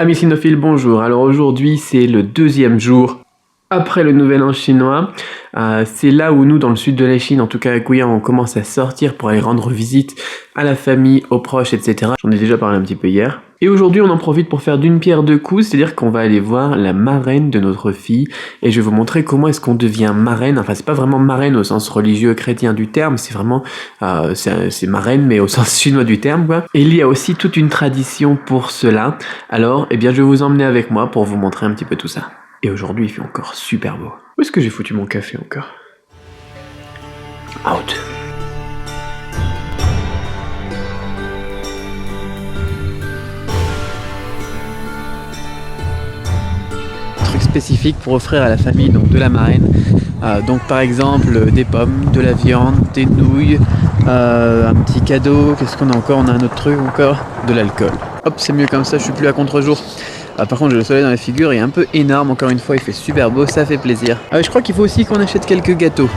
Amis cinophiles, bonjour. Alors aujourd'hui, c'est le deuxième jour après le Nouvel An chinois. C'est là où nous, dans le sud de la Chine, en tout cas à Guiyang, on commence à sortir pour aller rendre visite à la famille, aux proches, etc. J'en ai déjà parlé un petit peu hier. Et aujourd'hui, on en profite pour faire d'une pierre deux coups, c'est-à-dire qu'on va aller voir la marraine de notre fille, et je vais vous montrer comment est-ce qu'on devient marraine. Enfin, c'est pas vraiment marraine au sens religieux chrétien du terme, c'est vraiment, c'est marraine, mais au sens chinois du terme, quoi. Et il y a aussi toute une tradition pour cela. Alors, eh bien, je vais vous emmener avec moi pour vous montrer un petit peu tout ça. Et aujourd'hui, il fait encore super beau. Où est-ce que j'ai foutu mon café encore? Out. Truc spécifique pour offrir à la famille donc de la marraine. Donc par exemple des pommes, de la viande, des nouilles, un petit cadeau. Qu'est-ce qu'on a encore? On a un autre truc encore. De l'alcool. Hop, c'est mieux comme ça, je suis plus à contre-jour. Par contre, j'ai le soleil dans la figure, il est un peu énorme, encore une fois, il fait super beau, ça fait plaisir. Je crois qu'il faut aussi qu'on achète quelques gâteaux.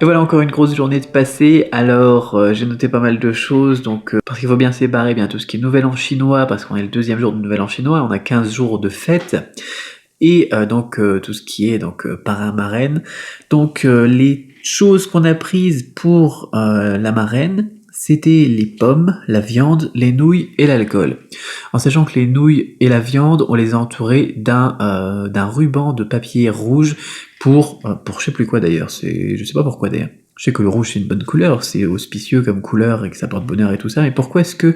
Et voilà encore une grosse journée de passée. Alors j'ai noté pas mal de choses, donc parce qu'il faut bien séparer bien tout ce qui est Nouvel An chinois, parce qu'on est le deuxième jour de Nouvel An chinois, on a 15 jours de fête, et donc tout ce qui est donc parrain marraine. Donc les choses qu'on a prises pour la marraine, c'était les pommes, la viande, les nouilles et l'alcool. En sachant que les nouilles et la viande, on les a entourées d'un ruban de papier rouge pour je sais plus quoi d'ailleurs, je sais pas pourquoi d'ailleurs. Je sais que le rouge c'est une bonne couleur, c'est auspicieux comme couleur et que ça porte bonheur et tout ça, mais pourquoi est-ce que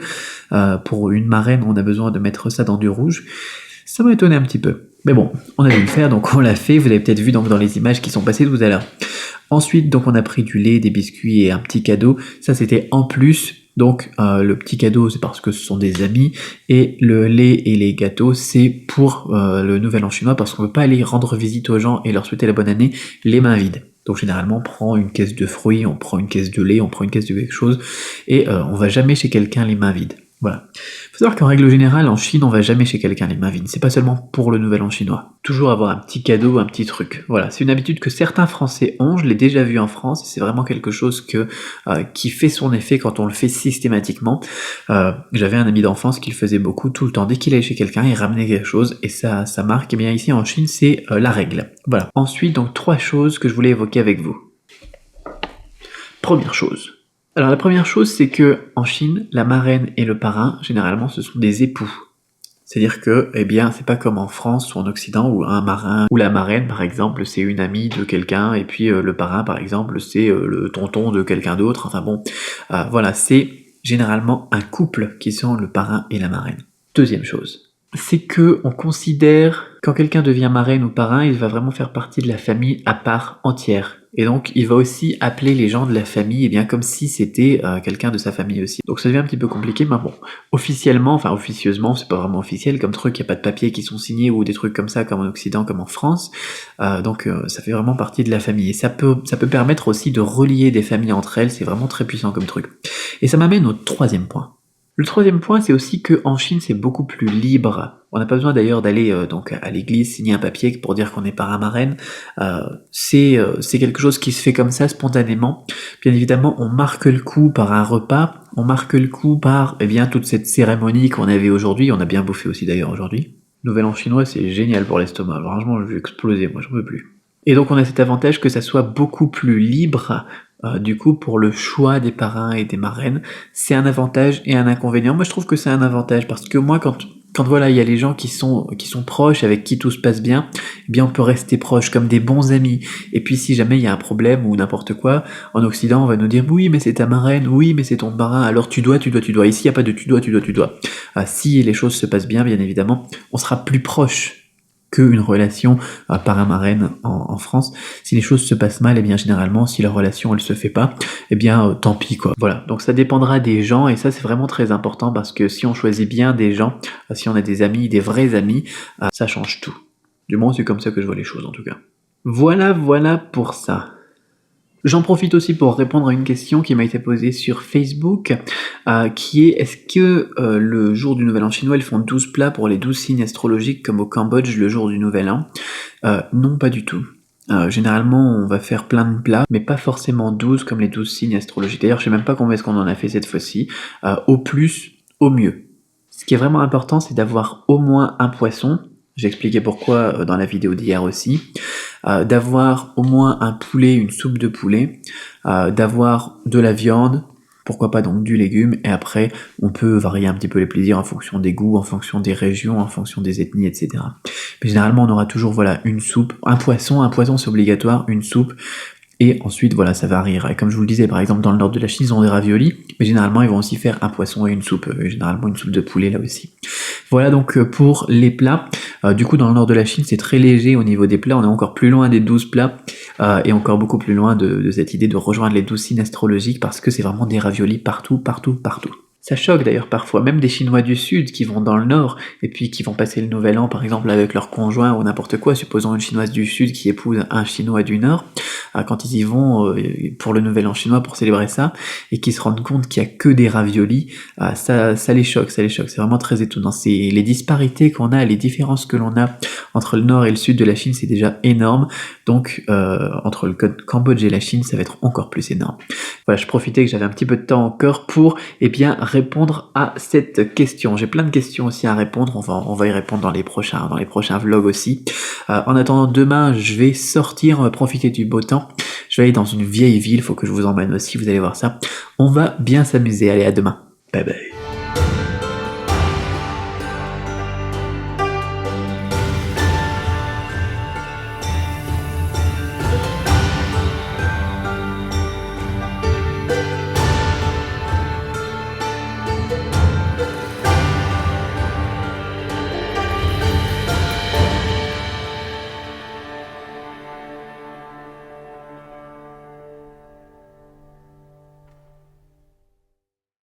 pour une marraine on a besoin de mettre ça dans du rouge? Ça m'a étonné un petit peu. Mais bon, on a dû le faire, donc on l'a fait, vous avez peut-être vu donc dans les images qui sont passées tout à l'heure. Ensuite, donc on a pris du lait, des biscuits et un petit cadeau, ça c'était en plus. Donc le petit cadeau c'est parce que ce sont des amis, et le lait et les gâteaux c'est pour le Nouvel An chinois, parce qu'on ne peut pas aller rendre visite aux gens et leur souhaiter la bonne année les mains vides. Donc généralement on prend une caisse de fruits, on prend une caisse de lait, on prend une caisse de quelque chose, et on va jamais chez quelqu'un les mains vides. Voilà. Faut savoir qu'en règle générale, en Chine, on va jamais chez quelqu'un les mains vides. C'est pas seulement pour le Nouvel An chinois. Toujours avoir un petit cadeau, un petit truc. Voilà. C'est une habitude que certains Français ont. Je l'ai déjà vu en France. Et c'est vraiment quelque chose qui fait son effet quand on le fait systématiquement. J'avais un ami d'enfance qui le faisait beaucoup tout le temps. Dès qu'il allait chez quelqu'un, il ramenait quelque chose et ça marque. Et bien ici en Chine, c'est la règle. Voilà. Ensuite, donc 3 choses que je voulais évoquer avec vous. Première chose. Alors la première chose, c'est que en Chine, la marraine et le parrain, généralement, ce sont des époux. C'est-à-dire que, eh bien, c'est pas comme en France ou en Occident où un marin ou la marraine, par exemple, c'est une amie de quelqu'un, et puis le parrain, par exemple, c'est le tonton de quelqu'un d'autre. Enfin bon, voilà, c'est généralement un couple qui sont le parrain et la marraine. Deuxième chose, c'est que on considère quand quelqu'un devient marraine ou parrain, il va vraiment faire partie de la famille à part entière. Et donc, il va aussi appeler les gens de la famille, eh bien, comme si c'était quelqu'un de sa famille aussi. Donc, ça devient un petit peu compliqué, mais bon, officieusement, c'est pas vraiment officiel comme truc, il n'y a pas de papiers qui sont signés ou des trucs comme ça, comme en Occident, comme en France. Donc, ça fait vraiment partie de la famille. Et ça peut permettre aussi de relier des familles entre elles, c'est vraiment très puissant comme truc. Et ça m'amène au troisième point. Le troisième point, c'est aussi qu'en Chine, c'est beaucoup plus libre. On n'a pas besoin d'ailleurs d'aller donc à l'église signer un papier pour dire qu'on est parrain marraine. C'est quelque chose qui se fait comme ça spontanément. Bien évidemment, on marque le coup par un repas, on marque le coup par bien toute cette cérémonie qu'on avait aujourd'hui. On a bien bouffé aussi d'ailleurs aujourd'hui. Nouvel An chinois, c'est génial pour l'estomac. Franchement, je vais exploser, moi j'en peux plus. Et donc on a cet avantage que ça soit beaucoup plus libre. Du coup, pour le choix des parrains et des marraines, c'est un avantage et un inconvénient. Moi, je trouve que c'est un avantage parce que moi, quand voilà, il y a les gens qui sont proches, avec qui tout se passe bien, eh bien, on peut rester proches comme des bons amis. Et puis, si jamais il y a un problème ou n'importe quoi, en Occident, on va nous dire oui, mais c'est ta marraine, oui, mais c'est ton parrain. Alors tu dois. Ici, il n'y a pas de tu dois. Si les choses se passent bien évidemment, on sera plus proche qu'une relation parrain-marraine en France. Si les choses se passent mal, eh bien généralement, si la relation elle se fait pas, eh bien tant pis quoi. Voilà, donc ça dépendra des gens, et ça c'est vraiment très important, parce que si on choisit bien des gens, si on a des amis, des vrais amis, ça change tout. Du moins c'est comme ça que je vois les choses en tout cas. Voilà pour ça. J'en profite aussi pour répondre à une question qui m'a été posée sur Facebook, qui est: est-ce que le jour du Nouvel An chinois, ils font 12 plats pour les 12 signes astrologiques comme au Cambodge le jour du Nouvel An? Non, pas du tout. Généralement, on va faire plein de plats, mais pas forcément 12 comme les 12 signes astrologiques. D'ailleurs, je sais même pas combien est-ce qu'on en a fait cette fois-ci. Au plus, au mieux. Ce qui est vraiment important, c'est d'avoir au moins un poisson. J'ai expliqué pourquoi dans la vidéo d'hier aussi. D'avoir au moins un poulet, une soupe de poulet, d'avoir de la viande, pourquoi pas donc du légume, et après on peut varier un petit peu les plaisirs en fonction des goûts, en fonction des régions, en fonction des ethnies, etc. Mais généralement on aura toujours voilà une soupe, un poisson c'est obligatoire, une soupe, et ensuite voilà ça variera. Et comme je vous le disais, par exemple dans le nord de la Chine ils ont des raviolis, mais généralement ils vont aussi faire un poisson et une soupe, généralement une soupe de poulet là aussi. Voilà donc pour les plats. Du coup, dans le nord de la Chine, c'est très léger au niveau des plats. On est encore plus loin des 12 plats et encore beaucoup plus loin de cette idée de rejoindre les 12 signes astrologiques parce que c'est vraiment des raviolis partout, partout, partout. Ça choque d'ailleurs parfois, même des Chinois du Sud qui vont dans le Nord et puis qui vont passer le Nouvel An par exemple avec leur conjoint ou n'importe quoi, supposons une Chinoise du Sud qui épouse un Chinois du Nord, quand ils y vont pour le Nouvel An chinois pour célébrer ça et qu'ils se rendent compte qu'il y a que des raviolis, ça les choque, c'est vraiment très étonnant. C'est les disparités qu'on a, les différences que l'on a entre le Nord et le Sud de la Chine, c'est déjà énorme, donc entre le Cambodge et la Chine, ça va être encore plus énorme. Voilà, je profitais que j'avais un petit peu de temps encore pour répondre à cette question. J'ai plein de questions aussi à répondre, on va y répondre dans les prochains vlogs aussi. En attendant, demain, je vais sortir, profiter du beau temps. Je vais aller dans une vieille ville, faut que je vous emmène aussi, vous allez voir ça. On va bien s'amuser, allez à demain. Bye bye.